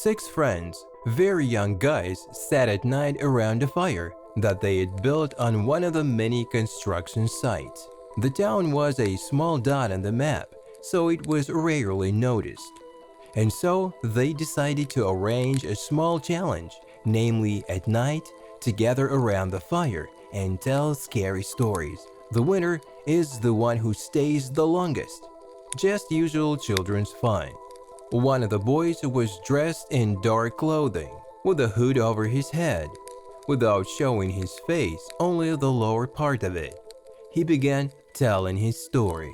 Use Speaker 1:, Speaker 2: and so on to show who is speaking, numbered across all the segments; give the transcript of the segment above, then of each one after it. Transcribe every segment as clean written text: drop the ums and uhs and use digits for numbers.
Speaker 1: Six friends, very young guys, sat at night around a fire that they had built on one of the many construction sites. The town was a small dot on the map, so it was rarely noticed. And so they decided to arrange a small challenge, namely at night, to gather around the fire and tell scary stories. The winner is the one who stays the longest. Just usual children's fun. One of the boys was dressed in dark clothing, with a hood over his head, without showing his face, only the lower part of it. He began telling his story.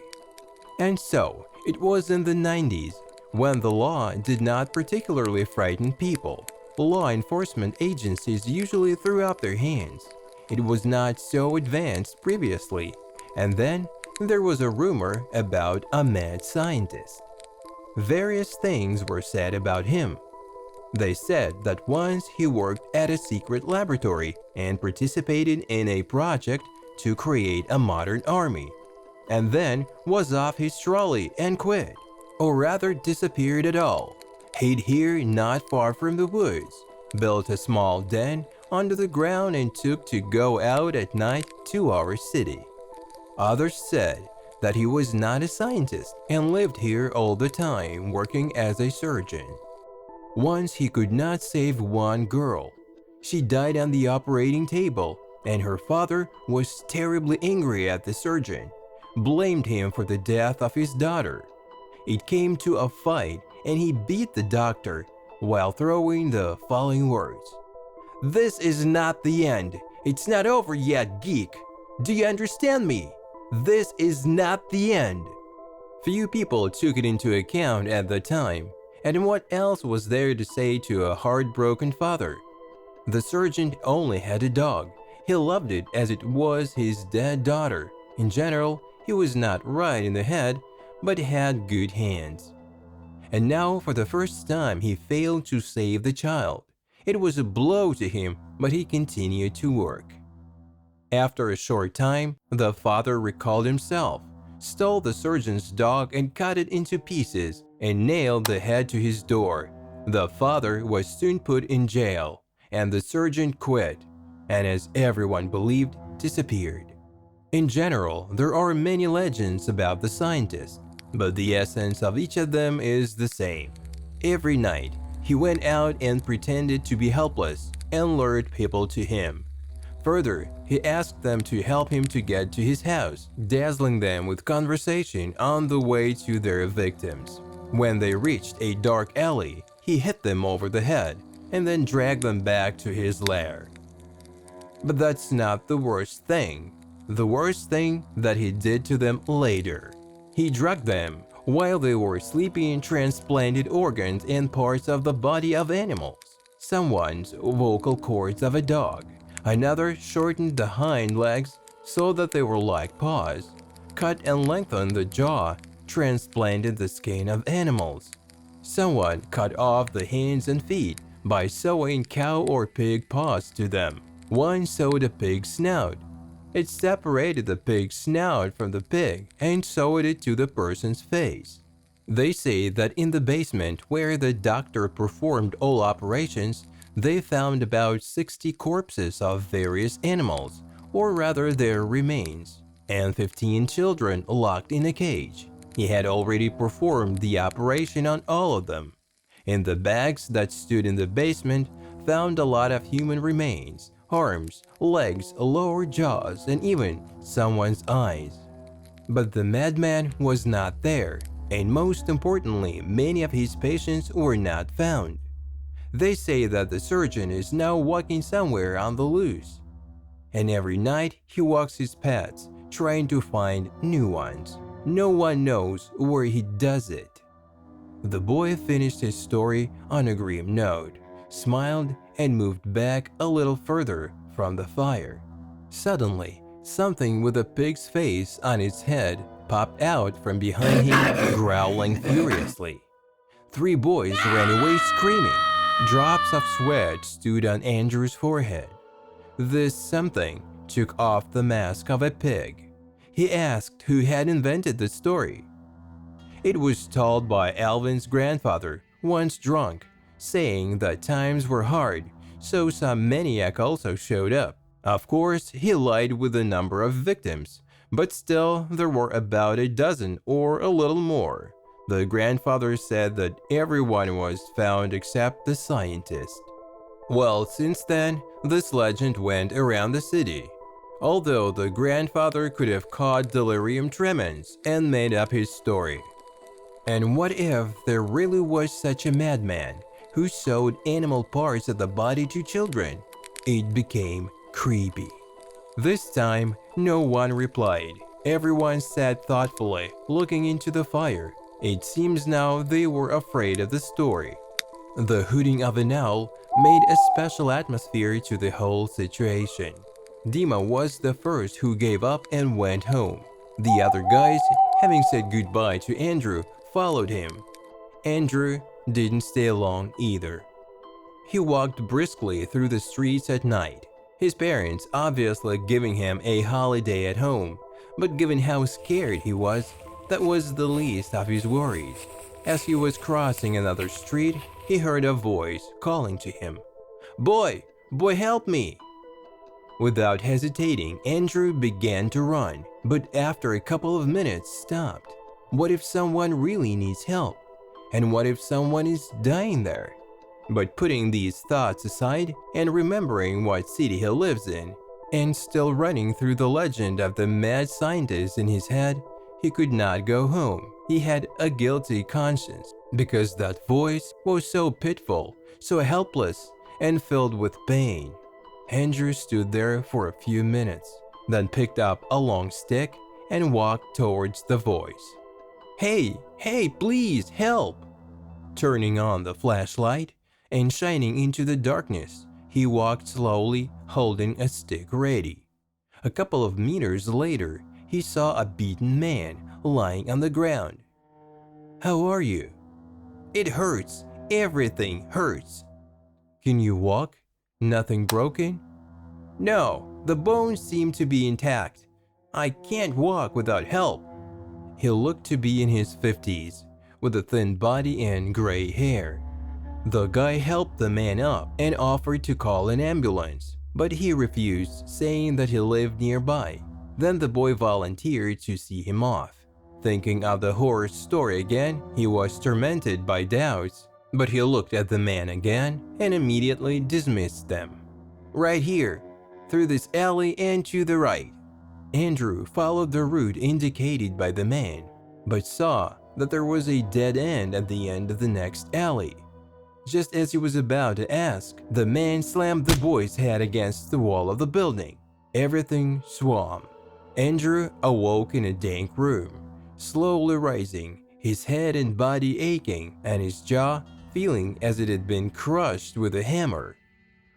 Speaker 1: And so, it was in the 90s, when the law did not particularly frighten people. Law enforcement agencies usually threw up their hands. It was not so advanced previously. And then, there was a rumor about a mad scientist. Various things were said about him. They said that once he worked at a secret laboratory and participated in a project to create a modern army, and then was off his trolley and quit, or rather disappeared at all. Hid here not far from the woods, built a small den under the ground and took to go out at night to our city. Others said that he was not a scientist and lived here all the time working as a surgeon. Once he could not save one girl. She died on the operating table, and her father was terribly angry at the surgeon, blamed him for the death of his daughter. It came to a fight and he beat the doctor while throwing the following words: "This is not the end. It's not over yet, geek. Do you understand me? This is not the end." Few people took it into account at the time, and what else was there to say to a heartbroken father? The surgeon only had a dog. He loved it as it was his dead daughter. In general, he was not right in the head, but had good hands. And now, for the first time, he failed to save the child. It was a blow to him, but he continued to work. After a short time, the father recalled himself, stole the surgeon's dog and cut it into pieces and nailed the head to his door. The father was soon put in jail, and the surgeon quit, and as everyone believed, disappeared. In general, there are many legends about the scientist, but the essence of each of them is the same. Every night, he went out and pretended to be helpless and lured people to him. Further, he asked them to help him to get to his house, dazzling them with conversation on the way to their victims. When they reached a dark alley, he hit them over the head and then dragged them back to his lair. But that's not the worst thing. The worst thing that he did to them later. He drugged them while they were sleeping in transplanted organs and parts of the body of animals. Someone's vocal cords of a dog. Another shortened the hind legs so that they were like paws, cut and lengthened the jaw, transplanted the skin of animals. Someone cut off the hands and feet by sewing cow or pig paws to them. One sewed a pig's snout. It separated the pig's snout from the pig and sewed it to the person's face. They say that in the basement where the doctor performed all operations, they found about 60 corpses of various animals, or rather their remains, and 15 children locked in a cage. He had already performed the operation on all of them. In the bags that stood in the basement, found a lot of human remains, arms, legs, lower jaws, and even someone's eyes. But the madman was not there, and most importantly, many of his patients were not found. They say that the surgeon is now walking somewhere on the loose, and every night he walks his pets, trying to find new ones. No one knows where he does it. The boy finished his story on a grim note, smiled, and moved back a little further from the fire. Suddenly, something with a pig's face on its head popped out from behind him, growling furiously. 3 boys ran away screaming. Drops of sweat stood on Andrew's forehead. This something took off the mask of a pig. He asked who had invented the story. It was told by Alvin's grandfather, once drunk, saying that times were hard, so some maniac also showed up. Of course, he lied with the number of victims, but still there were about a dozen or a little more. The grandfather said that everyone was found except the scientist. Well, since then, this legend went around the city. Although the grandfather could have caught delirium tremens and made up his story. And what if there really was such a madman who sewed animal parts of the body to children? It became creepy. This time, no one replied. Everyone sat thoughtfully, looking into the fire. It seems now they were afraid of the story. The hooting of an owl made a special atmosphere to the whole situation. Dima was the first who gave up and went home. The other guys, having said goodbye to Andrew, followed him. Andrew didn't stay long either. He walked briskly through the streets at night, his parents obviously giving him a holiday at home, but given how scared he was, that was the least of his worries. As he was crossing another street, he heard a voice calling to him. "Boy! Boy, help me!" Without hesitating, Andrew began to run, but after a couple of minutes stopped. What if someone really needs help? And what if someone is dying there? But putting these thoughts aside and remembering what city he lives in, and still running through the legend of the mad scientist in his head, he could not go home. He had a guilty conscience because that voice was so pitiful, so helpless, and filled with pain. Andrew stood there for a few minutes, then picked up a long stick and walked towards the voice. "Hey, hey, please help!" Turning on the flashlight and shining into the darkness, he walked slowly, holding a stick ready. A couple of meters later, he saw a beaten man lying on the ground. "How are you?" "It hurts. Everything hurts." "Can you walk? Nothing broken?" "No, the bones seem to be intact. I can't walk without help." He looked to be in his 50s, with a thin body and gray hair. The guy helped the man up and offered to call an ambulance, but he refused, saying that he lived nearby. Then the boy volunteered to see him off. Thinking of the horror story again, he was tormented by doubts, but he looked at the man again and immediately dismissed them. "Right here, through this alley and to the right." Andrew followed the route indicated by the man, but saw that there was a dead end at the end of the next alley. Just as he was about to ask, the man slammed the boy's head against the wall of the building. Everything swam. Andrew awoke in a dank room, slowly rising, his head and body aching, and his jaw feeling as it had been crushed with a hammer.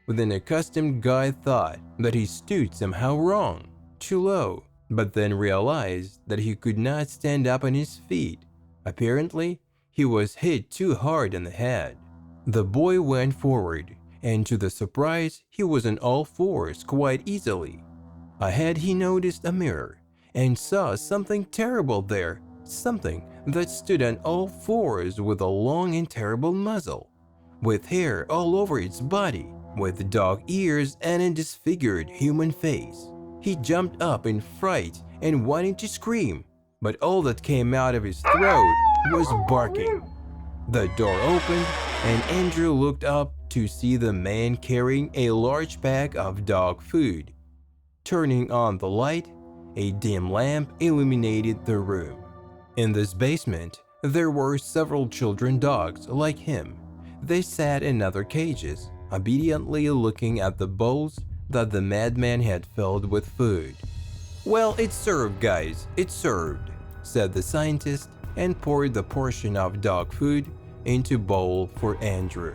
Speaker 1: With an accustomed guy thought that he stood somehow wrong, too low, but then realized that he could not stand up on his feet. Apparently, he was hit too hard on the head. The boy went forward, and to the surprise, he was on all fours quite easily. Ahead he noticed a mirror, and saw something terrible there, something that stood on all fours with a long and terrible muzzle, with hair all over its body, with dog ears and a disfigured human face. He jumped up in fright and wanted to scream, but all that came out of his throat was barking. The door opened, and Andrew looked up to see the man carrying a large bag of dog food. Turning on the light, a dim lamp illuminated the room. In this basement, there were several children dogs like him. They sat in other cages, obediently looking at the bowls that the madman had filled with food. "Well, it's served, guys, it's served," said the scientist, and poured the portion of dog food into bowl for Andrew.